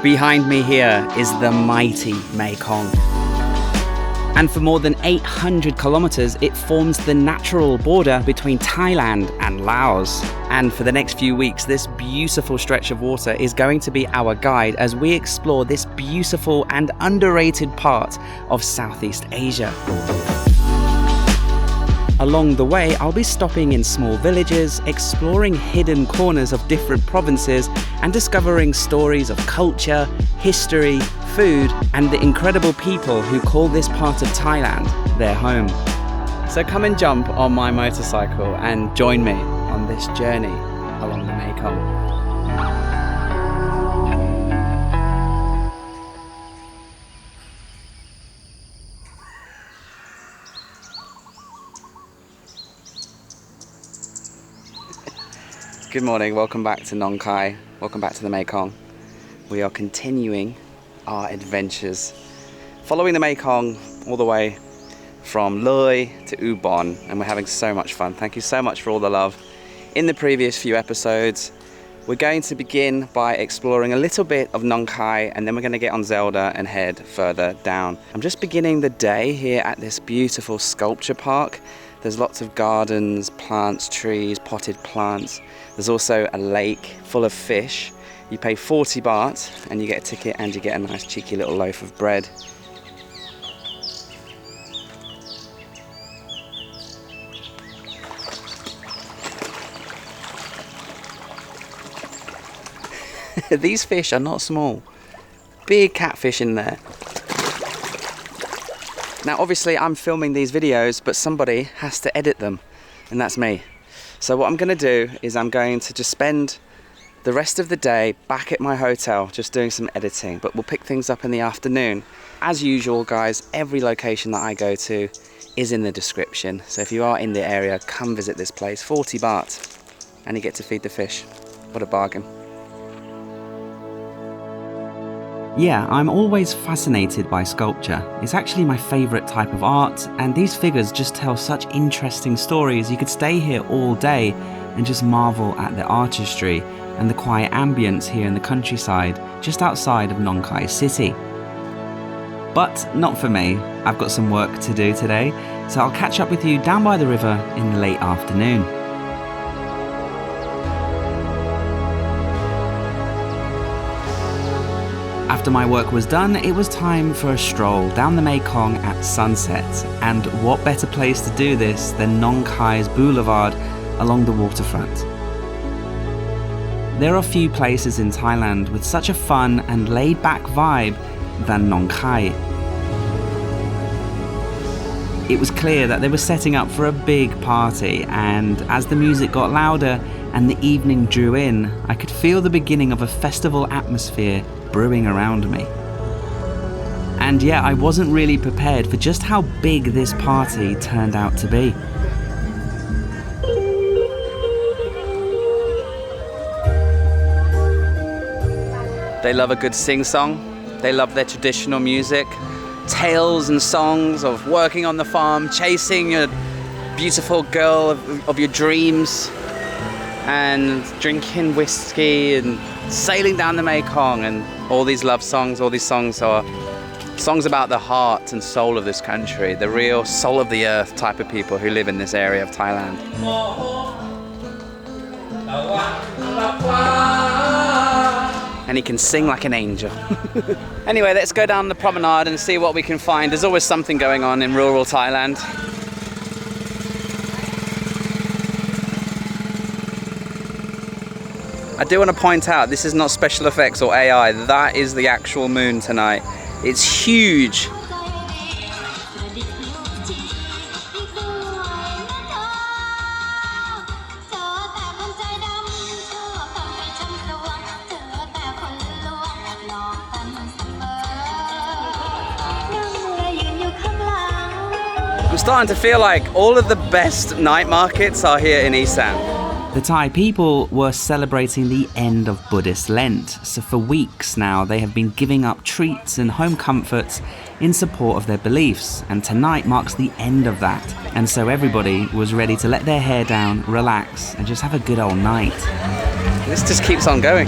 Behind me here is the mighty Mekong. And for more than 800 kilometers, it forms the natural border between Thailand and Laos. And for the next few weeks, this beautiful stretch of water is going to be our guide as we explore this beautiful and underrated part of Southeast Asia. Along the way, I'll be stopping in small villages, exploring hidden corners of different provinces, and discovering stories of culture, history, food, and the incredible people who call this part of Thailand their home. So come and jump on my motorcycle and join me on this journey along the Mekong. Good morning, welcome back to Nong Khai, welcome back to the Mekong. We are continuing our adventures, following the Mekong all the way from Loei to Ubon, and we're having so much fun. Thank you so much for all the love. In the previous few episodes, we're going to begin by exploring a little bit of Nong Khai, and then we're going to get on Zelda and head further down. I'm just beginning the day here at this beautiful sculpture park. There's lots of gardens, plants, trees, potted plants. There's also a lake full of fish. You pay 40 baht and you get a ticket and you get a nice cheeky little loaf of bread. These fish are not small. Big catfish in there. Now obviously I'm filming these videos, but somebody has to edit them, and that's me. So what I'm going to do is I'm going to just spend the rest of the day back at my hotel just doing some editing, but we'll pick things up in the afternoon. As usual guys, every location that I go to is in the description, so if you are in the area, come visit this place. 40 baht and you get to feed the fish. What a bargain. Yeah, I'm always fascinated by sculpture. It's actually my favourite type of art, and these figures just tell such interesting stories. You could stay here all day and just marvel at the artistry and the quiet ambience here in the countryside, just outside of Nong Khai city. But not for me. I've got some work to do today, so I'll catch up with you down by the river in the late afternoon. After my work was done, it was time for a stroll down the Mekong at sunset, and what better place to do this than Nong Khai's boulevard along the waterfront. There are few places in Thailand with such a fun and laid-back vibe than Nong Khai. It was clear that they were setting up for a big party, and as the music got louder and the evening drew in, I could feel the beginning of a festival atmosphere brewing around me. And yeah, I wasn't really prepared for just how big this party turned out to be. They love a good sing-song. They love their traditional music. Tales and songs of working on the farm, chasing your beautiful girl of your dreams, and drinking whiskey and sailing down the Mekong, and all these love songs. All these songs are songs about the heart and soul of this country, the real soul of the earth type of people who live in this area of Thailand. And he can sing like an angel. Anyway, let's go down the promenade and see what we can find. There's always something going on in rural Thailand. I do want to point out, this is not special effects or AI, that is the actual moon tonight. It's huge. I'm starting to feel like all of the best night markets are here in Isan. The Thai people were celebrating the end of Buddhist Lent, so for weeks now they have been giving up treats and home comforts in support of their beliefs, and tonight marks the end of that, and so everybody was ready to let their hair down, relax, and just have a good old night. This just keeps on going.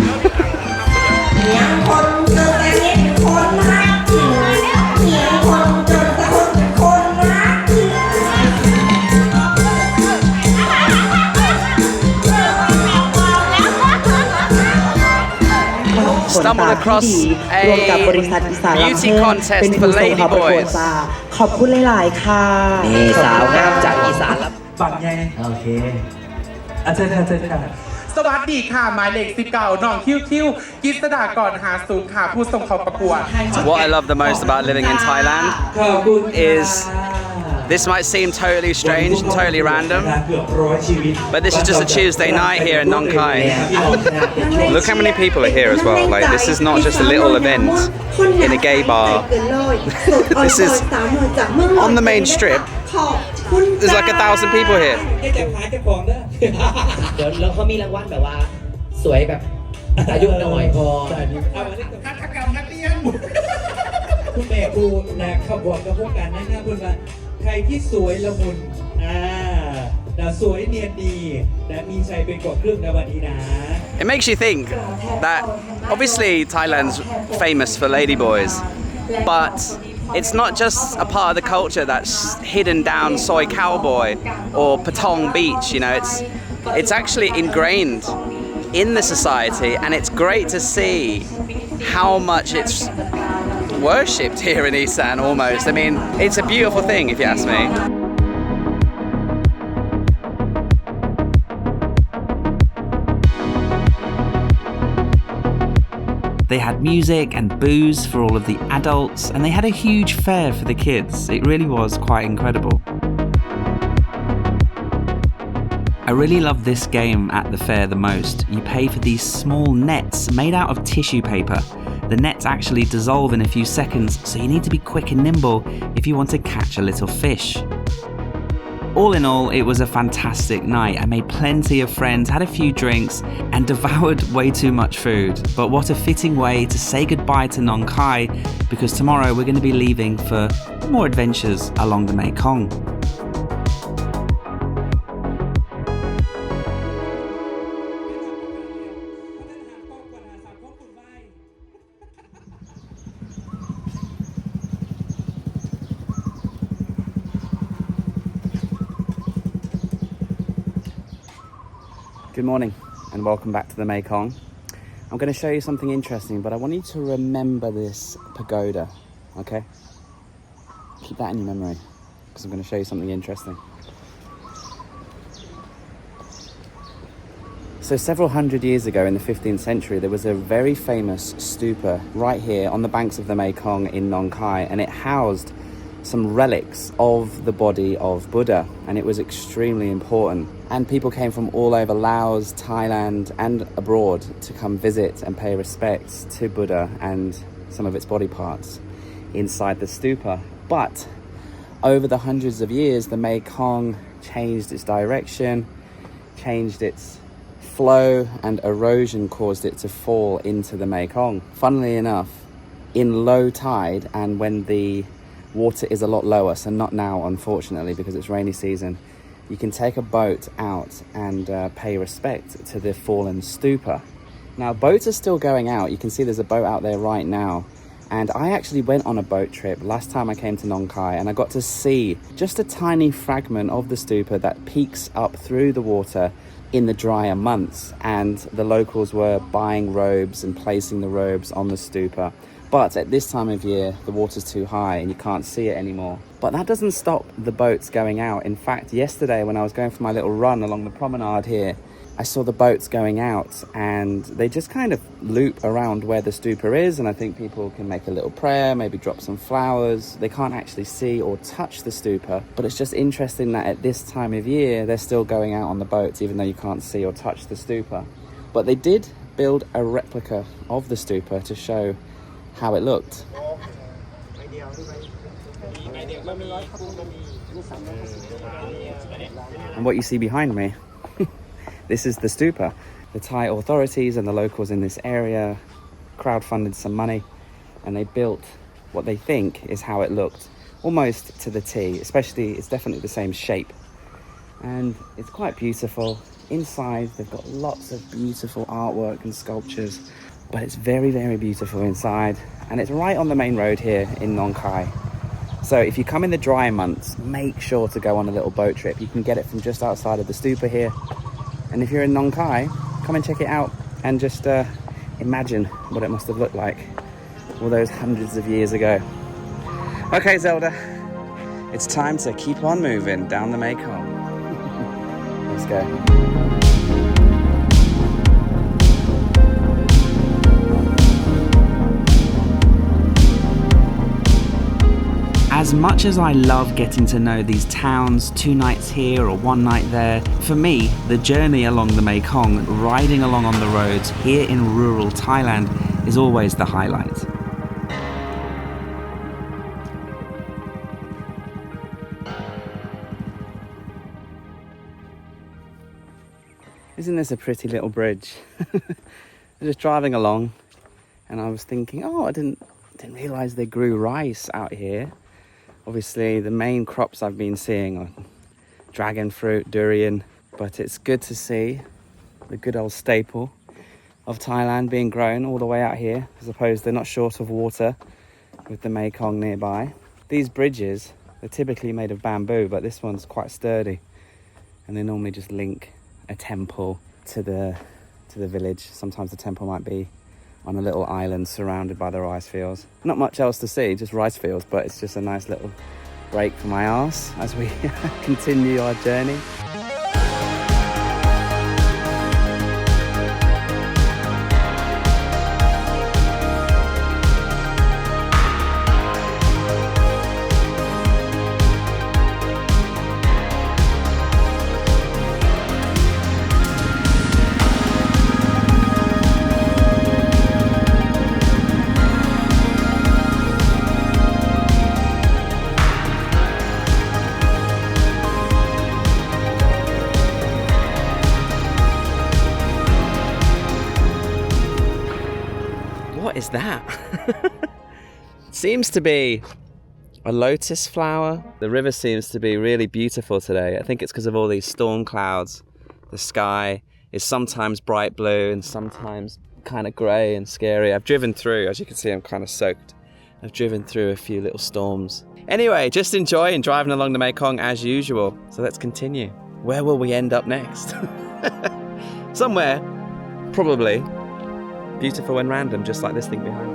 stumbled across a beauty contest for lady boys. ขอบคุณหลายๆค่ะนี่สาวงามจากอีสานแล้ว ฝั่งไงโอเคเชิญค่ะสวัสดีค่ะหมายเลข19น้องคิวกิษดากรหาสูงค่ะผู้ส่งเข้าประกวด What I love the most about living in Thailand is this might seem totally strange and totally random, but this is just a Tuesday night here in Nong Khai. Look how many people are here as well. Like, this is not just a little event in a gay bar. This is on the main strip. There's like 1,000 people here. เดี๋ยวแล้วเขามีรางวัลแบบว่าสวยแบบอายุหน่อยพอหัตถกรรมนักเรียนคุณแม่ครูนะขบวนกับพวกกันนะครับคุณว่าใครที่สวยละมุนสวยเนียนดีและมีใจเป็นกว่าครึ่งในวันนี้นะ It makes you think that obviously Thailand's famous for ladyboys, but it's not just a part of the culture that's hidden down Soi Cowboy or Patron Beach, you know, it's actually ingrained in the society, and it's great to see how much it's worshipped here in Isan almost. I mean, it's a beautiful thing if you ask me. They had music and booze for all of the adults, and they had a huge fair for the kids. It really was quite incredible. I really love this game at the fair the most. You pay for these small nets made out of tissue paper. The nets actually dissolve in a few seconds, so you need to be quick and nimble if you want to catch a little fish. All in all, it was a fantastic night. I made plenty of friends, had a few drinks, and devoured way too much food. But what a fitting way to say goodbye to Nong Khai, because tomorrow we're going to be leaving for more adventures along the Mekong. Good morning and welcome back to the Mekong. I'm going to show you something interesting, but I want you to remember this pagoda, okay? Keep that in your memory because I'm going to show you something interesting. So several hundred years ago in the 15th century, there was a very famous stupa right here on the banks of the Mekong in Nong Khai, and it housed some relics of the body of Buddha, and it was extremely important. And people came from all over Laos, Thailand and abroad to come visit and pay respects to Buddha and some of its body parts inside the stupa. But over the hundreds of years, the Mekong changed its direction, changed its flow, and erosion caused it to fall into the Mekong. Funnily enough, in low tide and when the water is a lot lower, so not now unfortunately because it's rainy season, you can take a boat out and pay respect to the fallen stupa. Now boats are still going out. You can see there's a boat out there right now, and I actually went on a boat trip last time I came to Nong Khai, and I got to see just a tiny fragment of the stupa that peeks up through the water in the drier months, and the locals were buying robes and placing the robes on the stupa. But at this time of year, the water's too high and you can't see it anymore. But that doesn't stop the boats going out. In fact, yesterday when I was going for my little run along the promenade here, I saw the boats going out, and they just kind of loop around where the stupa is, and I think people can make a little prayer, maybe drop some flowers. They can't actually see or touch the stupa, but it's just interesting that at this time of year, they're still going out on the boats, even though you can't see or touch the stupa. But they did build a replica of the stupa to show how it looked. And what you see behind me, this is the stupa. The Thai authorities and the locals in this area crowdfunded some money, and they built what they think is how it looked, almost to the T. Especially, it's definitely the same shape, and it's quite beautiful. Inside they've got lots of beautiful artwork and sculptures, but it's very, very beautiful inside, and it's right on the main road here in Nong Khai. So if you come in the dry months, make sure to go on a little boat trip. You can get it from just outside of the stupa here, and if you're in Nong Khai, come and check it out and just imagine what it must have looked like all those hundreds of years ago. Okay, Zelda, it's time to keep on moving down the Mekong. Let's go. As much as I love getting to know these towns, 2 nights here or 1 night there, for me, the journey along the Mekong, riding along on the roads here in rural Thailand, is always the highlight. Isn't this a pretty little bridge? Just driving along and I was thinking, oh, I didn't realise they grew rice out here. Obviously the main crops I've been seeing are dragon fruit, durian, but it's good to see the good old staple of Thailand being grown all the way out here. I suppose they're not short of water with the Mekong nearby. These bridges, they're typically made of bamboo, but this one's quite sturdy, and they normally just link a temple to the village. Sometimes the temple might be on a little island surrounded by the rice fields. Not much else to see, just rice fields, but it's just a nice little break for my arse as we continue our journey. What is that? Seems to be a lotus flower. The river seems to be really beautiful today. I think it's because of all these storm clouds. The sky is sometimes bright blue and sometimes kind of grey and scary. I've driven through, as you can see, I'm kind of soaked. I've driven through a few little storms. Anyway, just enjoying driving along the Mekong as usual. So let's continue. Where will we end up next? Somewhere, probably beautiful and random, just like this thing behind me.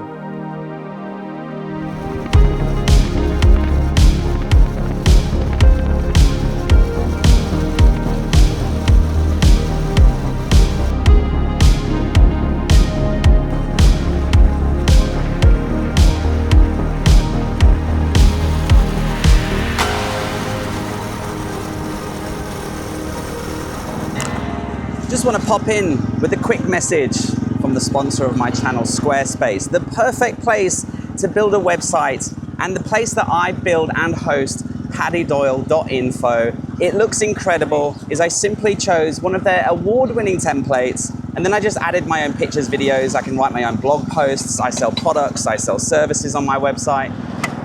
Just want to pop in with a quick message from the sponsor of my channel, Squarespace, the perfect place to build a website and the place that I build and host, paddydoyle.info. It looks incredible, as I simply chose one of their award-winning templates, and then I just added my own pictures, videos. I can write my own blog posts. I sell products, I sell services on my website.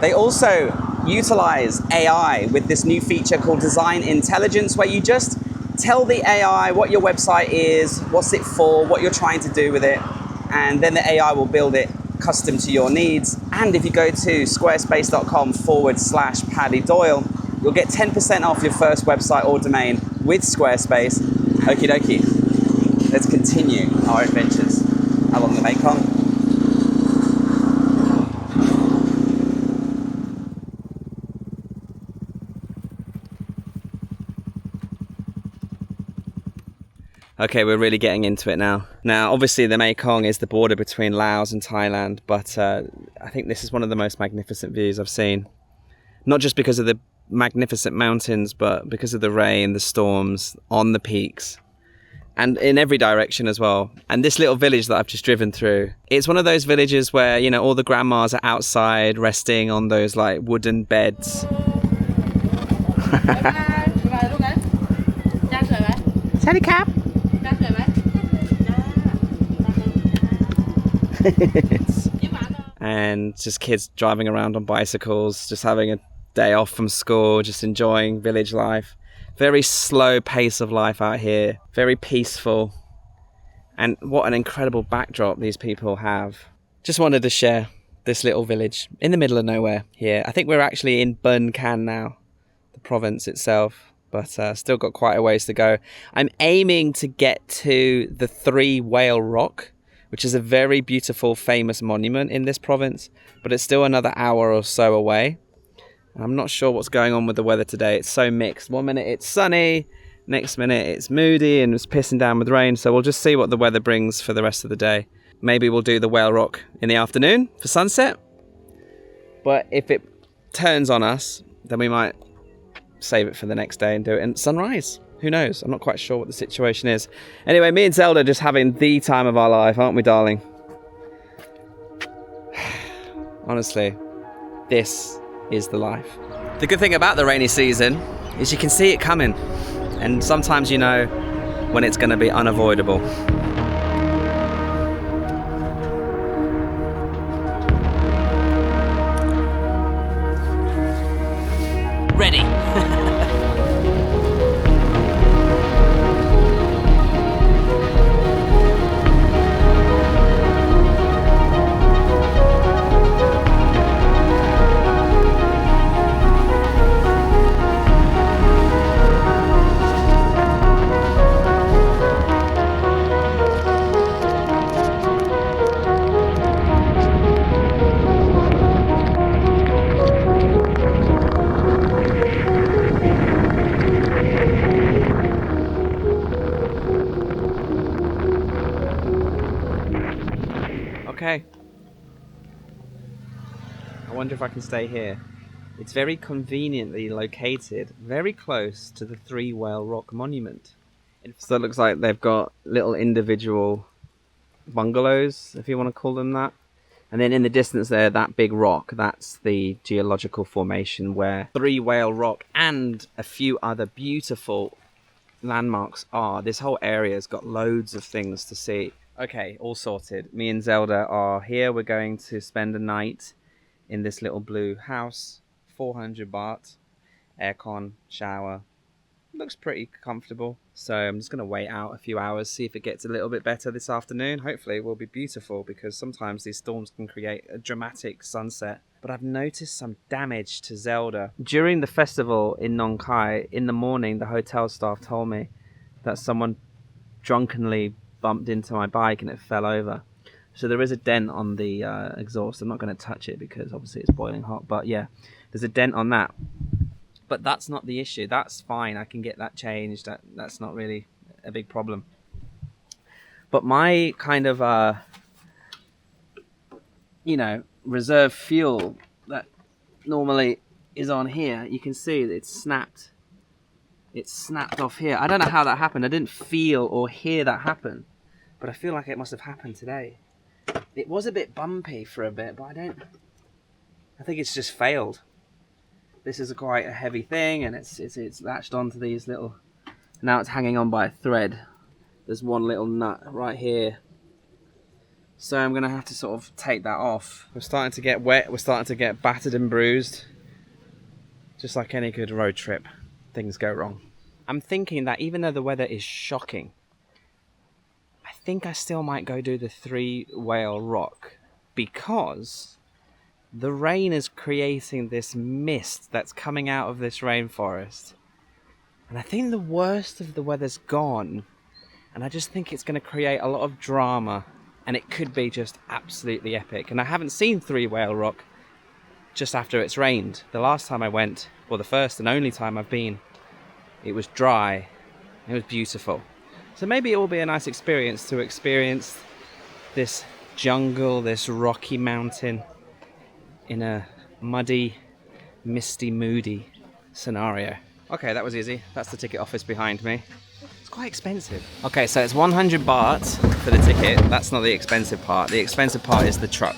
They also utilize AI with this new feature called Design Intelligence, where you just tell the AI what your website is, what's it for, what you're trying to do with it, and then the AI will build it custom to your needs. And if you go to squarespace.com/Paddy Doyle, you'll get 10% off your first website or domain with Squarespace. Okie dokie. Let's continue our adventures along the Mekong. Okay, we're really getting into it now. Now, obviously the Mekong is the border between Laos and Thailand, but I think this is one of the most magnificent views I've seen. Not just because of the magnificent mountains, but because of the rain, the storms on the peaks, and in every direction as well. And this little village that I've just driven through, it's one of those villages where, you know, all the grandmas are outside resting on those like wooden beds. Cap. And just kids driving around on bicycles, just having a day off from school, just enjoying village life. Very slow pace of life out here, very peaceful. And what an incredible backdrop these people have. Just wanted to share this little village in the middle of nowhere here. I think we're actually in Bueng Kan now, the province itself, but still got quite a ways to go. I'm aiming to get to the 3 Whale Rock, which is a very beautiful, famous monument in this province, but it's still another hour or so away. I'm not sure what's going on with the weather today. It's so mixed. One minute it's sunny, next minute it's moody and it's pissing down with rain. So we'll just see what the weather brings for the rest of the day. Maybe we'll do the Whale Rock in the afternoon for sunset. But if it turns on us, then we might save it for the next day and do it in sunrise. Who knows? I'm not quite sure what the situation is. Anyway, me and Zelda are just having the time of our life, aren't we, darling? Honestly, this is the life. The good thing about the rainy season is you can see it coming, and sometimes you know when it's going to be unavoidable. Ready. Okay. I wonder if I can stay here. It's very conveniently located, very close to the Three Whale Rock Monument. So it looks like they've got little individual bungalows, if you want to call them that. And then in the distance there, that big rock, that's the geological formation where Three Whale Rock and a few other beautiful landmarks are. This whole area's got loads of things to see. Okay, all sorted. Me and Zelda are here. We're going to spend a night in this little blue house. 400 baht. Aircon, shower. Looks pretty comfortable. So I'm just going to wait out a few hours, see if it gets a little bit better this afternoon. Hopefully it will be beautiful, because sometimes these storms can create a dramatic sunset. But I've noticed some damage to Zelda. During the festival in Nong Khai, in the morning, the hotel staff told me that someone drunkenly bumped into my bike and it fell over. So there is a dent on the exhaust. I'm not going to touch it because obviously it's boiling hot, but yeah, there's a dent on that. But that's not the issue. That's fine. I can get that changed. That's not really a big problem. But my kind of reserve fuel that normally is on here, you can see that it's snapped off here. I don't know how that happened. I didn't feel or hear that happen, but I feel like it must have happened today. It was a bit bumpy for a bit, but I think it's just failed. This is quite a heavy thing, and it's latched onto these little, now it's hanging on by a thread. There's one little nut right here. So I'm gonna have to sort of take that off. We're starting to get wet, we're starting to get battered and bruised. Just like any good road trip, things go wrong. I'm thinking that even though the weather is shocking, I think I still might go do the Three Whale Rock, because the rain is creating this mist that's coming out of this rainforest. And I think the worst of the weather's gone. And I just think it's going to create a lot of drama. And it could be just absolutely epic. And I haven't seen Three Whale Rock just after it's rained. The last time I went, well, the first and only time I've been, it was dry. It was beautiful. So maybe it will be a nice experience to experience this jungle, this rocky mountain, in a muddy, misty, moody scenario. Okay, that was easy. That's the ticket office behind me. It's quite expensive. Okay, so it's 100 baht for the ticket. That's not the expensive part. The expensive part is the truck.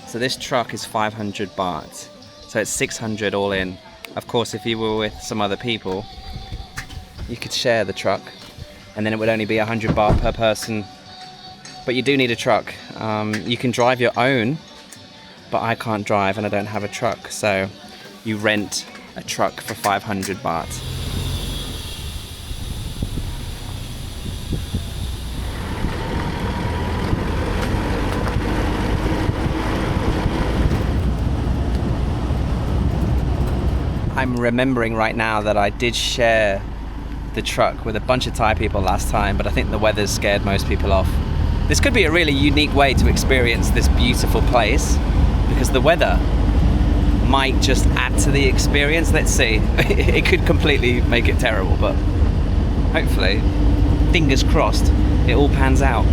So this truck is 500 baht. So it's 600 all in. Of course, if you were with some other people, you could share the truck, and then it would only be 100 baht per person. But you do need a truck. You can drive your own, but I can't drive and I don't have a truck, so you rent a truck for 500 baht. I'm remembering right now that I did share the truck with a bunch of Thai people last time, but I think the weather's scared most people off. This could be a really unique way to experience this beautiful place, because the weather might just add to the experience. Let's see. It could completely make it terrible, but hopefully, fingers crossed, it all pans out.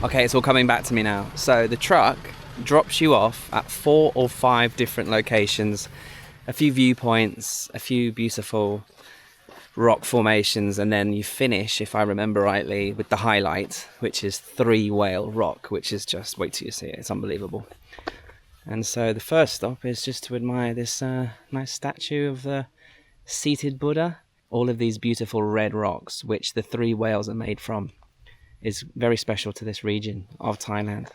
Okay, it's all coming back to me now. So the truck drops you off at 4 or 5 different locations, a few viewpoints, a few beautiful rock formations, and then you finish, if I remember rightly, with the highlight, which is 3 Whale Rock, which is just, wait till you see it, it's unbelievable. And so the first stop is just to admire this nice statue of the seated Buddha. All of these beautiful red rocks, which the 3 whales are made from, is very special to this region of Thailand.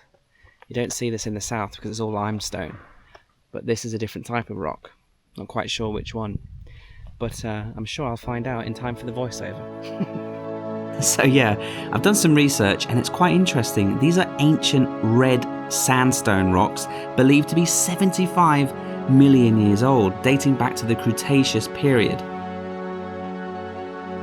You don't see this in the south because it's all limestone, but this is a different type of rock. Not quite sure which one, but I'm sure I'll find out in time for the voiceover. So yeah, I've done some research and it's quite interesting. These are ancient red sandstone rocks believed to be 75 million years old, dating back to the Cretaceous period.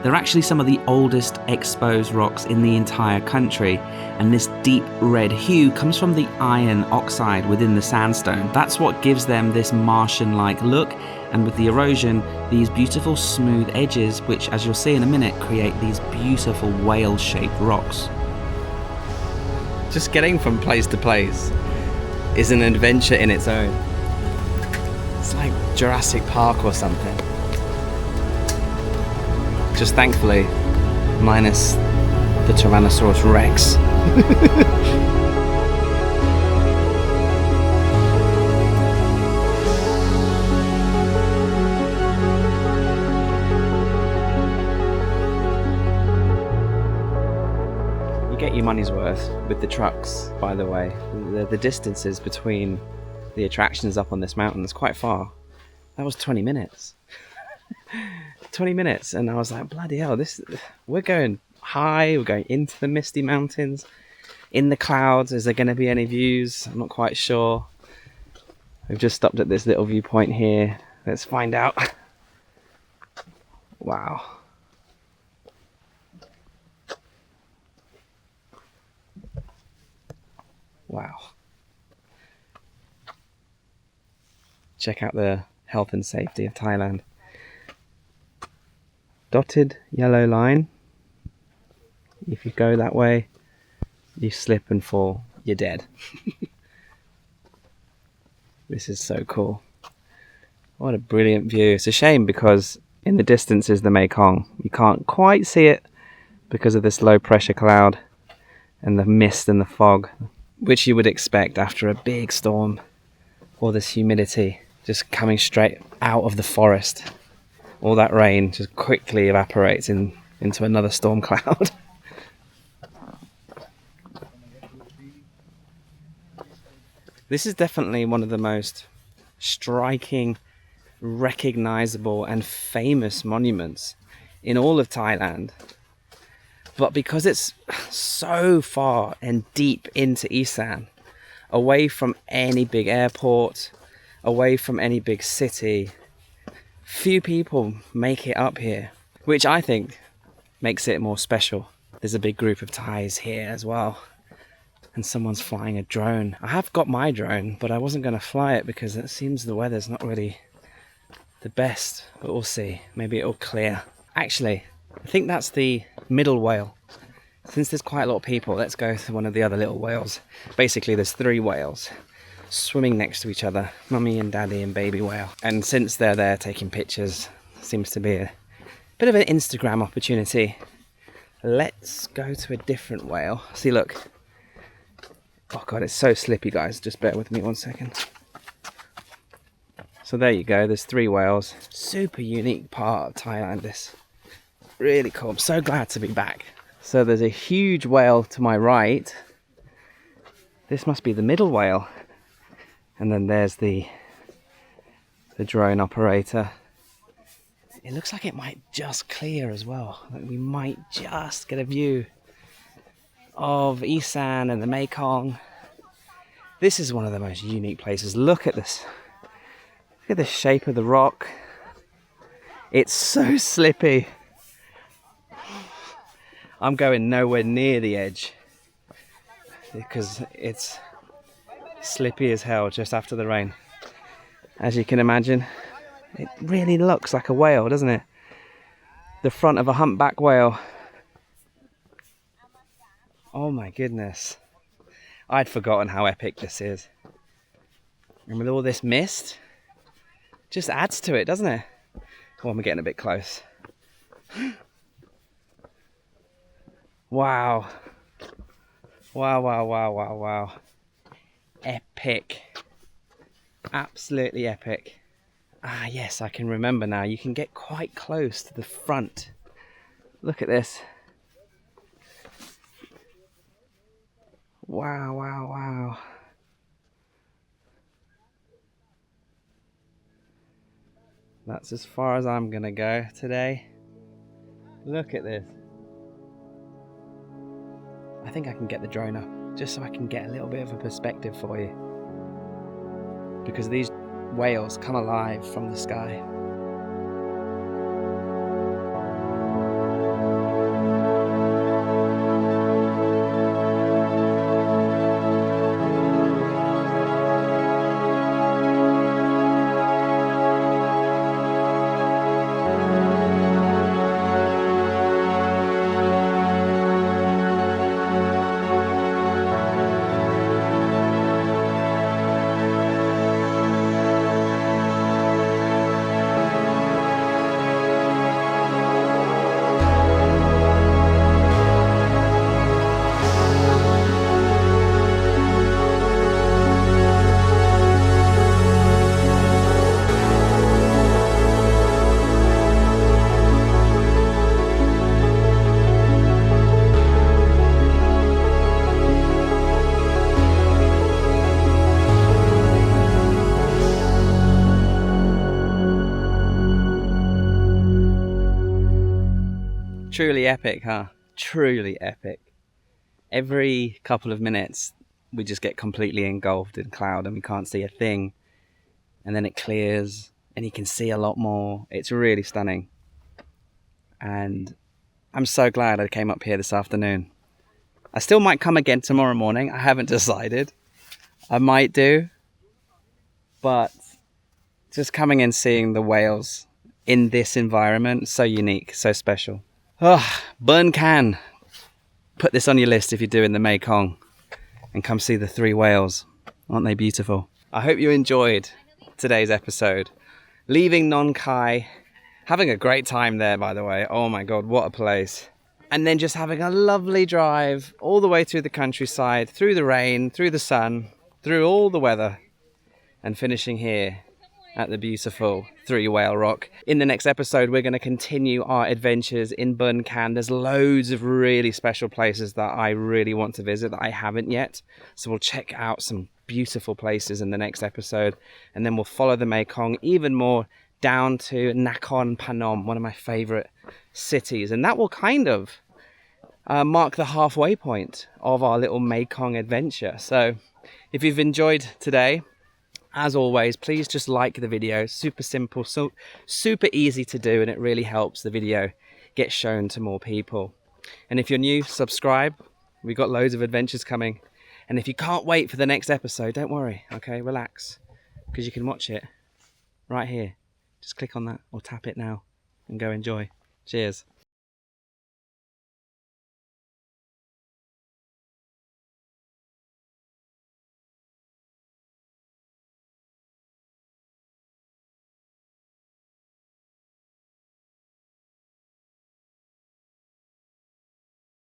They're actually some of the oldest exposed rocks in the entire country, and this deep red hue comes from the iron oxide within the sandstone. That's what gives them this Martian-like look, and with the erosion, these beautiful smooth edges, which, as you'll see in a minute, create these beautiful whale-shaped rocks. Just getting from place to place is an adventure in its own. It's like Jurassic Park or something. Just thankfully, minus the Tyrannosaurus Rex. You get your money's worth with the trucks, by the way. The distances between the attractions up on this mountain is quite far. That was 20 minutes. 20 minutes, and I was like, bloody hell, we're going high, we're going into the misty mountains, in the clouds. Is there going to be any views? I'm not quite sure. We've just stopped at this little viewpoint here. Let's find out. Wow. Wow. Check out the health and safety of Thailand. Dotted yellow line. If you go that way, you slip and fall, you're dead. This is so cool. What a brilliant view. It's a shame because in the distance is the Mekong. You can't quite see it because of this low pressure cloud and the mist and the fog, which you would expect after a big storm, or this humidity just coming straight out of the forest. All that rain just quickly evaporates into another storm cloud. This is definitely one of the most striking, recognizable and famous monuments in all of Thailand. But because it's so far and deep into Isan, away from any big airport, away from any big city, few people make it up here, which I think makes it more special. There's a big group of Thais here as well, and someone's flying a drone. I have got my drone, but I wasn't going to fly it because it seems the weather's not really the best, but we'll see. Maybe it'll clear. Actually, I think that's the middle whale. Since there's quite a lot of people, let's go to one of the other little whales. Basically, there's 3 whales swimming next to each other, mummy and daddy and baby whale. And since they're there taking pictures, seems to be a bit of an Instagram opportunity. Let's go to a different whale. See, look. Oh god, it's so slippy, guys. Just bear with me 1 second. So there you go, there's 3 whales. Super unique part of Thailand, this. Really cool. I'm so glad to be back. So there's a huge whale to my right. This must be the middle whale. And then there's the drone operator. it looks like it might just clear as well. Like we might just get a view of Isan and the Mekong. This is one of the most unique places. Look at this. Look at the shape of the rock. It's so slippy. I'm going nowhere near the edge because it's slippy as hell just after the rain. As you can imagine, it really looks like a whale, doesn't it? The front of a humpback whale. Oh my goodness. I'd forgotten how epic this is. And with all this mist, just adds to it, doesn't it? Oh, I'm getting a bit close. Wow. Wow, wow, wow, wow, wow. Epic. Absolutely epic. Ah, yes, I can remember now. You can get quite close to the front. Look at this. Wow, wow, wow. That's as far as I'm gonna go today. Look at this. I think I can get the drone up just so I can get a little bit of a perspective for you. Because these whales come alive from the sky. Truly epic, huh? Truly epic. Every couple of minutes, we just get completely engulfed in cloud and we can't see a thing. And then it clears and you can see a lot more. It's really stunning. And I'm so glad I came up here this afternoon. I still might come again tomorrow morning. I haven't decided. I might do. But just coming and seeing the whales in this environment, so unique, so special. Oh, Bueng Kan. Put this on your list if you're doing the Mekong. And come see the 3 whales. Aren't they beautiful? I hope you enjoyed today's episode. Leaving Nong Khai. Having a great time there, by the way. Oh my God, what a place. And then just having a lovely drive all the way through the countryside, through the rain, through the sun, through all the weather. And finishing here at the beautiful 3 Whale Rock. In the next episode, we're going to continue our adventures in Bueng Kan. There's loads of really special places that I really want to visit that I haven't yet. So we'll check out some beautiful places in the next episode. And then we'll follow the Mekong even more down to Nakhon Phanom, one of my favorite cities. And that will kind of mark the halfway point of our little Mekong adventure. So if you've enjoyed today, as always, please just like the video. Super simple, so super easy to do, and it really helps the video get shown to more people. And if you're new, subscribe. We've got loads of adventures coming. And if you can't wait for the next episode, don't worry, okay? Relax, because you can watch it right here. Just click on that or tap it now and go enjoy. Cheers.